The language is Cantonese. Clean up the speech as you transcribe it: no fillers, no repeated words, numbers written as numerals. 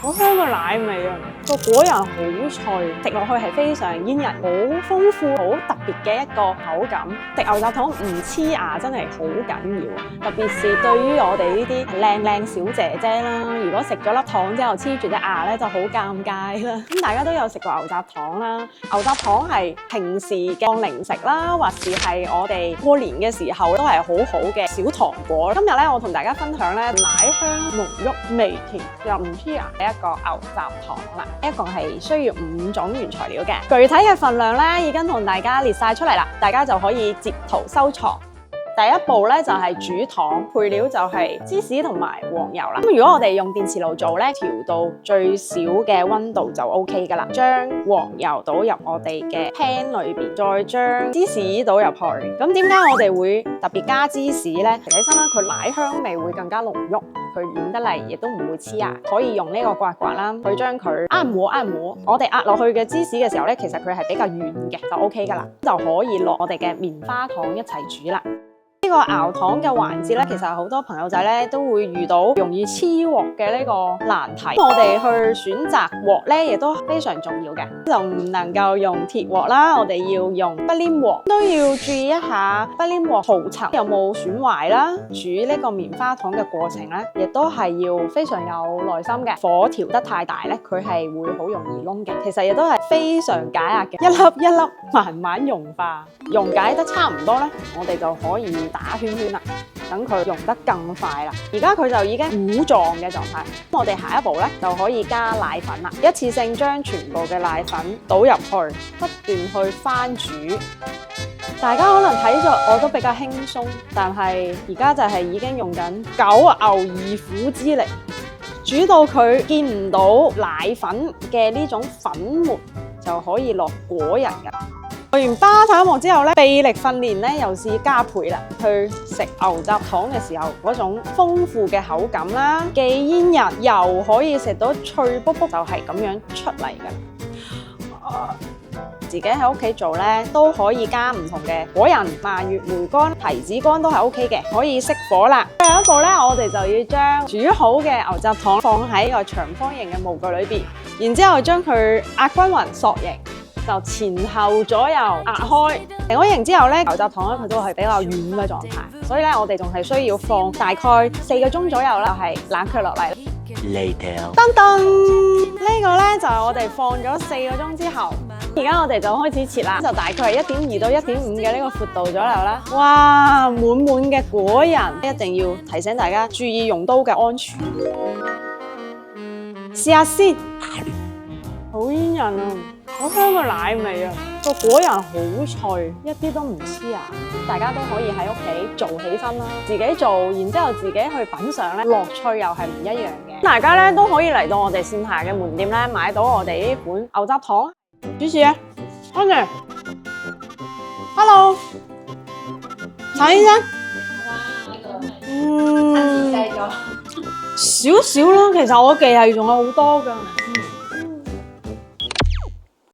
好香嘅奶味啊！個果仁好脆，食落去係非常煙韌，好豐富、好特別嘅一個口感。食牛軋糖唔黐牙真係好緊要，特別是對於我哋呢啲靚小姐姐啦，如果食咗粒糖之後黐住隻牙咧，就好尷尬啦。咁大家都有食過牛軋糖啦，牛軋糖係平時嘅當零食啦，或是係我哋過年嘅時候都係好好嘅小糖果。今日咧，我同大家分享咧奶香濃郁微甜又唔黐牙嘅一個牛軋糖啦。一共係需要5種原材料嘅，具體嘅份量咧已經同大家列晒出嚟啦，大家就可以截圖收藏。第一步咧就係煮糖，配料就係芝士同埋黃油啦。咁如果我哋用電磁爐做咧，調到最少嘅溫度就 OK 噶啦。將黃油倒入我哋嘅 pan 裏邊，再將芝士倒入去。咁點解我哋會特別加芝士咧？食起身啦，佢奶香味會更加濃郁，佢軟得嚟亦都唔會黐牙。可以用呢個刮刮啦，去將佢壓磨。我哋壓落去嘅芝士嘅時候咧，其實佢係比較軟嘅，就 OK 噶啦，就可以落我哋嘅棉花糖一齊煮啦。呢個熬糖嘅環節咧，其實好多朋友仔咧都會遇到容易黐鑊嘅呢個難題。我哋去選擇鑊咧，亦都非常重要嘅，就唔能夠用鐵鑊啦，我哋要用不粘鑊，都要注意一下不粘鑊塗層有冇損壞啦。煮呢個棉花糖嘅過程咧，亦都係要非常有耐心嘅，火調得太大咧，佢係會好容易燶嘅。其實亦都係非常解壓嘅，一粒一粒慢慢溶化，溶解得差唔多咧，我哋就可以打圈圈啦，等佢溶得更快啦。而家佢就已經糊狀嘅狀態，我哋下一步咧就可以加奶粉啦，一次性將全部嘅奶粉倒入去，不斷去翻煮。大家可能睇咗我都比較輕鬆，但係而家就係已經用緊9牛2虎之力，煮到佢見唔到奶粉嘅呢種粉末，就可以落果仁㗎。做完巴塔膜之後咧，臂力訓練咧又是加倍啦。去食牛軋糖嘅時候，嗰種豐富嘅口感啦，既煙韌又可以食到脆卜卜，就係咁樣出嚟㗎。自己喺屋企做咧，都可以加唔同嘅果仁、蔓越莓乾、提子乾都係 OK 嘅，可以熄火啦。最後一步咧，我哋就要將煮好嘅牛軋糖放喺個長方形嘅模具裏邊，然之後將佢壓均勻塑形。就前後左右壓開，成咗形之後咧，牛軋糖咧佢都係比較軟嘅狀態，所以咧我哋仲係需要放大概4個鐘左右啦，就係冷卻落嚟。Later， 噔噔，呢個咧就係我哋放咗4個鐘之後，而家我哋就開始切啦，就大概係1.2到1.5嘅呢個闊度左右啦。哇，滿滿嘅果仁，一定要提醒大家注意用刀嘅安全。試下先，好煙韌啊！好香嘅奶味啊！個果仁好脆，一啲都唔黐牙。大家都可以喺屋企做起身啦，自己做，然之後自己去品嚐咧，樂趣又係唔一樣嘅。大家咧都可以嚟到我哋線下嘅門店咧，買到我哋呢款牛軋糖。主持啊，歡迎 ，Hello， 陳醫生。少少啦，其實我記係仲有好多㗎。